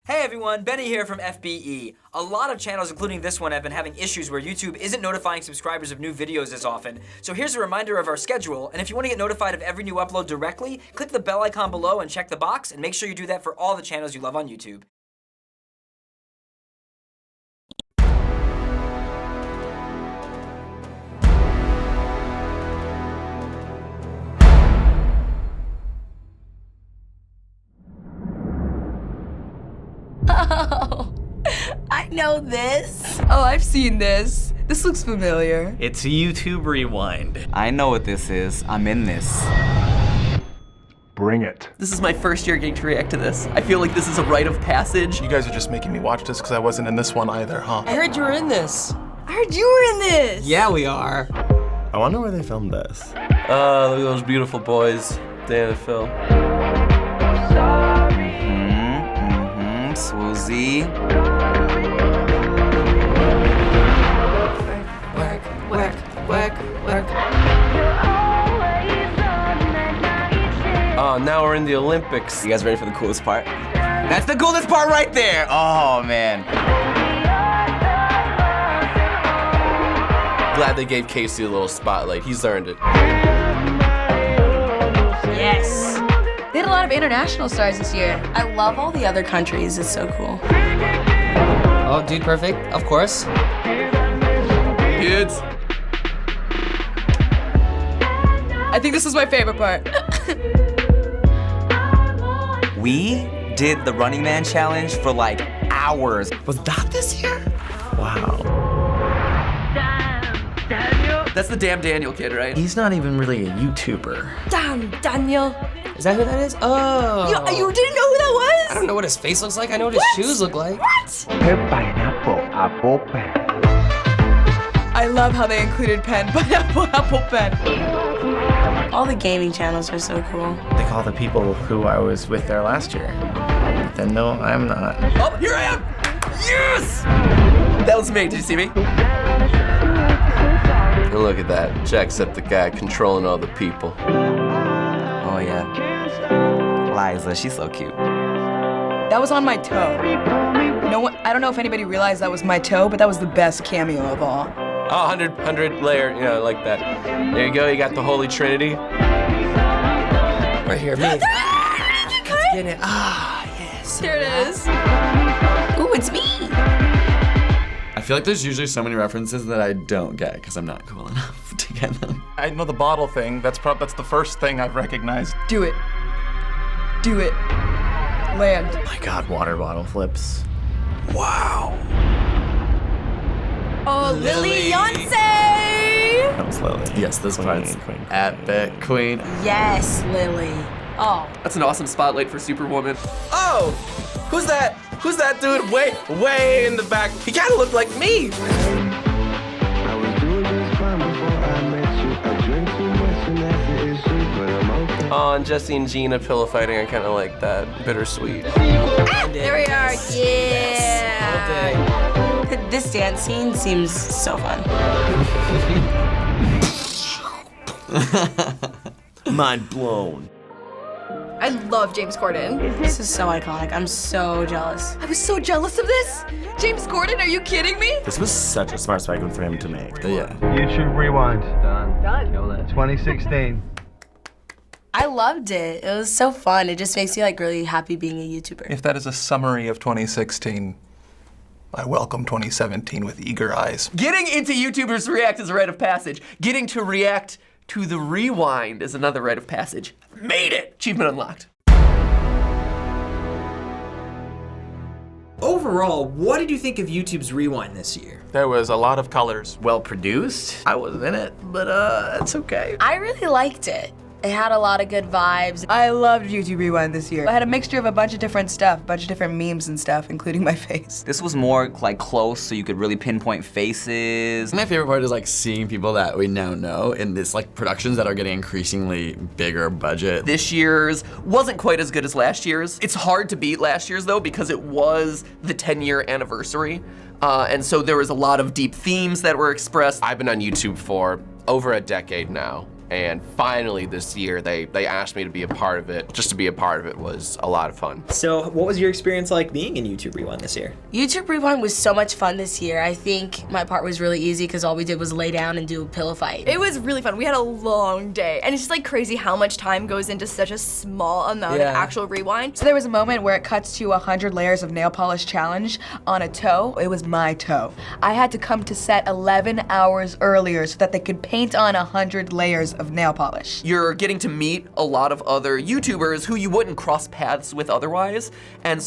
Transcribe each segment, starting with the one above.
Hey everyone, Benny here from FBE. A lot of channels, including this one, have been having issues where YouTube isn't notifying subscribers of new videos as often. So here's a reminder of our schedule, and if you want to get notified of every new upload directly, click the bell icon below and check the box, and make sure you do that for all the channels you love on YouTube. Oh, I know this. Oh, I've seen this. This looks familiar. It's a YouTube rewind. I know what this is. I'm in this. Bring it. This is my first year getting to react to this. I feel like this is a rite of passage. You guys are just making me watch this because I wasn't in this one either, huh? I heard you were in this. I heard you were in this. Yeah, we are. I wonder where they filmed this. Look at those beautiful boys. Day of the film. Swoozy. Work. Oh, now we're in the Olympics. You guys ready for the coolest part? That's the coolest part right there! Oh, man. Glad they gave Casey a little spotlight. He's earned it. Yes. They had a lot of international stars this year. I love all the other countries. It's so cool. Oh, Dude Perfect, of course. Kids. I think this is my favorite part. We did the Running Man challenge for like hours. Was that this year? Wow. That's the Damn Daniel kid, right? He's not even really a YouTuber. Damn, Daniel. Is that who that is? Oh. You didn't know who that was? I don't know what his face looks like. I know what his shoes look like. What? I love how they included pineapple pen. All the gaming channels are so cool. They call the people who I was with there last year. But then no, I'm not. Oh, here I am! Yes! That was me. Did you see me? And look at that. Jacksepticeye controlling all the people. Oh, yeah. Liza, she's so cute. That was on my toe. I don't know if anybody realized that was my toe, but that was the best cameo of all. Oh, 100 layer, you know, like that. There you go, you got the Holy Trinity. Right here, me. Let's get it. Ah, yes. There it is. Ooh, it's me. I feel like there's usually so many references that I don't get because I'm not cool enough to get them. I know the bottle thing. That's the first thing I've recognized. Do it. Do it. Land. My God, water bottle flips. Wow. Oh, Lily Yonsei. That was Lily. Yes, this part's Queen. epic. Queen. Yes, Lily. Oh. That's an awesome spotlight for Superwoman. Oh! Who's that? Who's that dude way in the back? He kind of looked like me. Oh, and Jesse and Gina pillow fighting, I kind of like that. Bittersweet. There we are. Yeah. This dance scene seems so fun. Mind blown. I love James Corden. This is so iconic. I'm so jealous. I was so jealous of this. James Corden, are you kidding me? This was such a smart spike for him to make. Yeah. YouTube Rewind. Done. 2016. I loved it. It was so fun. It just makes me like really happy being a YouTuber. If that is a summary of 2016, I welcome 2017 with eager eyes. Getting into YouTubers React is a rite of passage. Getting to react to the rewind is another rite of passage. Made it! Achievement unlocked. Overall, what did you think of YouTube's rewind this year? There was a lot of colors. Well produced. I wasn't in it, but it's okay. I really liked it. It had a lot of good vibes. I loved YouTube Rewind this year. I had a mixture of a bunch of different stuff, a bunch of different memes and stuff, including my face. This was more like close, so you could really pinpoint faces. My favorite part is like seeing people that we now know in this like productions that are getting increasingly bigger budget. This year's wasn't quite as good as last year's. It's hard to beat last year's though because it was the 10-year anniversary. And so there was a lot of deep themes that were expressed. I've been on YouTube for over a decade now. And finally this year, they asked me to be a part of it. Just to be a part of it was a lot of fun. So what was your experience like being in YouTube Rewind this year? YouTube Rewind was so much fun this year. I think my part was really easy because all we did was lay down and do a pillow fight. It was really fun. We had a long day, and it's just like crazy how much time goes into such a small amount of actual rewind. So there was a moment where it cuts to 100 layers of nail polish challenge on a toe. It was my toe. I had to come to set 11 hours earlier so that they could paint on 100 layers of nail polish. You're getting to meet a lot of other YouTubers who you wouldn't cross paths with otherwise. And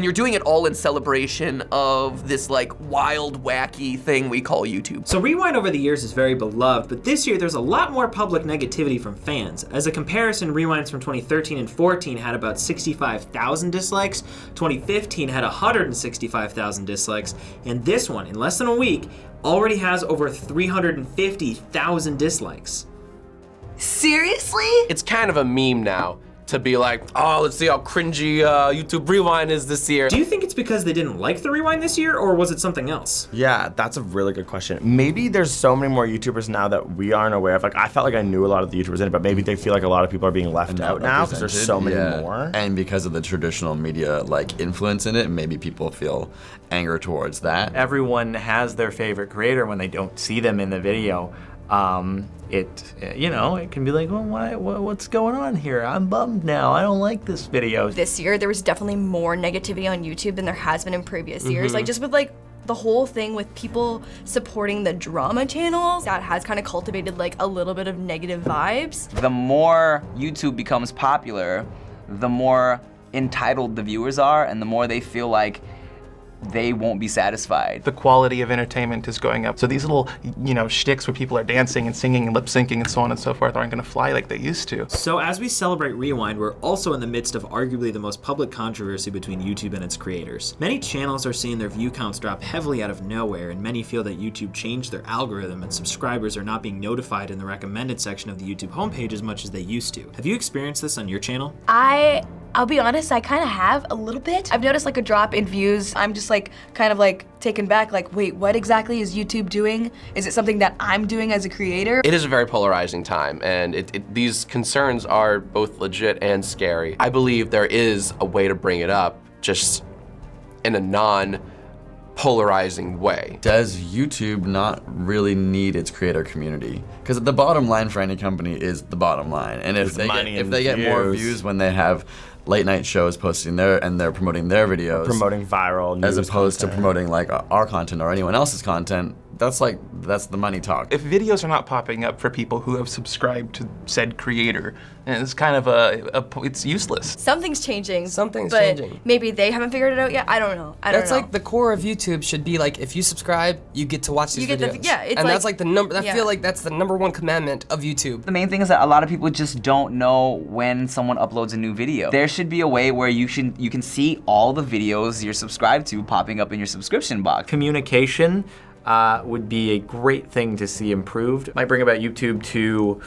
you're doing it all in celebration of this like wild, wacky thing we call YouTube. So Rewind over the years is very beloved, but this year there's a lot more public negativity from fans. As a comparison, Rewinds from 2013 and 14 had about 65,000 dislikes, 2015 had 165,000 dislikes, and this one, in less than a week, already has over 350,000 dislikes. Seriously? It's kind of a meme now to be like, oh, let's see how cringy YouTube Rewind is this year. Do you think it's because they didn't like the Rewind this year, or was it something else? Yeah, that's a really good question. Maybe there's so many more YouTubers now that we aren't aware of. Like, I felt like I knew a lot of the YouTubers in it, but maybe they feel like a lot of people are being left out now because there's so many more. And because of the traditional media like influence in it, maybe people feel anger towards that. Everyone has their favorite creator when they don't see them in the video. It can be like, well, what's going on here? I'm bummed now. I don't like this video. This year, there was definitely more negativity on YouTube than there has been in previous years. Like, just with like the whole thing with people supporting the drama channels, that has kind of cultivated like a little bit of negative vibes. The more YouTube becomes popular, the more entitled the viewers are, and the more they feel like they won't be satisfied. The quality of entertainment is going up. So these little, shticks where people are dancing and singing and lip syncing and so on and so forth aren't gonna fly like they used to. So as we celebrate Rewind, we're also in the midst of arguably the most public controversy between YouTube and its creators. Many channels are seeing their view counts drop heavily out of nowhere, and many feel that YouTube changed their algorithm and subscribers are not being notified in the recommended section of the YouTube homepage as much as they used to. Have you experienced this on your channel? I'll be honest, I kind of have a little bit. I've noticed like a drop in views. I'm just like kind of like taken back, like, wait, what exactly is YouTube doing? Is it something that I'm doing as a creator? It is a very polarizing time, and these concerns are both legit and scary. I believe there is a way to bring it up, just in a non-polarizing way. Does YouTube not really need its creator community? Because the bottom line for any company is the bottom line, and if they get more views when they have late night shows posting they're promoting their videos, promoting viral news as opposed to promoting like our content or anyone else's content, that's the money talk. If videos are not popping up for people who have subscribed to said creator, it's kind of it's useless. Something's changing. Something's but changing. Maybe they haven't figured it out yet. I don't know. That's like the core of YouTube should be like, if you subscribe, you get to watch these videos. It's and that's like the number. I feel like that's the #1 commandment of YouTube. The main thing is that a lot of people just don't know when someone uploads a new video. There should be a way where you can see all the videos you're subscribed to popping up in your subscription box. Communication would be a great thing to see improved. Might bring about YouTube to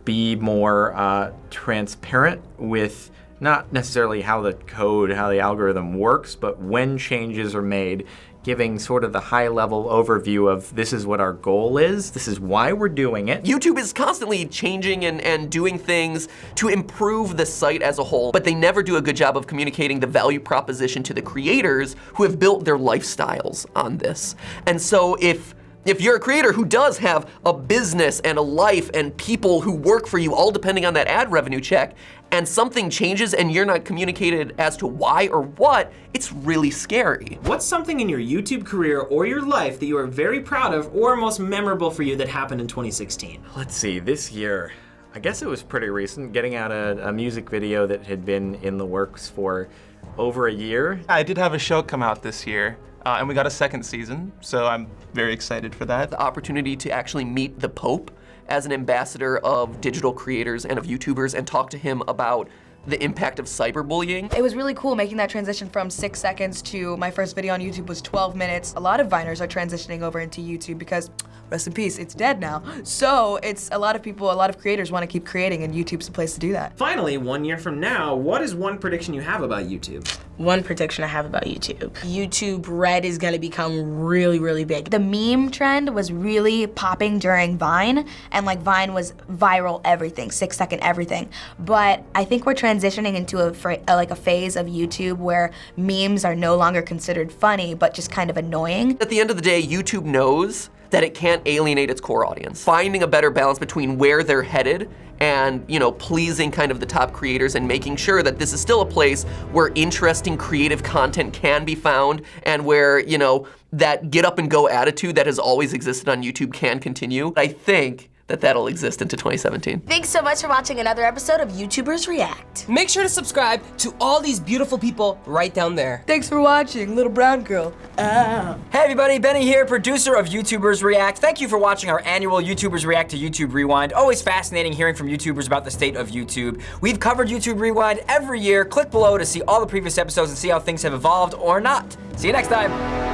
be more transparent with not necessarily how the algorithm works, but when changes are made, giving sort of the high-level overview of this is what our goal is, this is why we're doing it. YouTube is constantly changing and doing things to improve the site as a whole, but they never do a good job of communicating the value proposition to the creators who have built their lifestyles on this. And so if you're a creator who does have a business and a life and people who work for you all depending on that ad revenue check, and something changes and you're not communicated as to why or what, it's really scary. What's something in your YouTube career or your life that you are very proud of or most memorable for you that happened in 2016? Let's see, this year, I guess it was pretty recent, getting out a music video that had been in the works for over a year. I did have a show come out this year. And we got a second season, so I'm very excited for that. The opportunity to actually meet the Pope as an ambassador of digital creators and of YouTubers and talk to him about the impact of cyberbullying. It was really cool making that transition from 6 seconds to my first video on YouTube was 12 minutes. A lot of Viners are transitioning over into YouTube because, rest in peace, it's dead now. So it's a lot of creators want to keep creating, and YouTube's the place to do that. Finally, 1 year from now, what is one prediction you have about YouTube? One prediction I have about YouTube. YouTube Red is gonna become really, really big. The meme trend was really popping during Vine, and like Vine was viral everything, 6-second everything. But I think we're transitioning into a phase of YouTube where memes are no longer considered funny, but just kind of annoying. At the end of the day, YouTube knows that it can't alienate its core audience. Finding a better balance between where they're headed and, you know, pleasing kind of the top creators and making sure that this is still a place where interesting creative content can be found and where, you know, that get up and go attitude that has always existed on YouTube can continue. I think that that'll exist into 2017. Thanks so much for watching another episode of YouTubers React. Make sure to subscribe to all these beautiful people right down there. Thanks for watching, little brown girl. Hey everybody, Benny here, producer of YouTubers React. Thank you for watching our annual YouTubers React to YouTube Rewind. Always fascinating hearing from YouTubers about the state of YouTube. We've covered YouTube Rewind every year. Click below to see all the previous episodes and see how things have evolved or not. See you next time.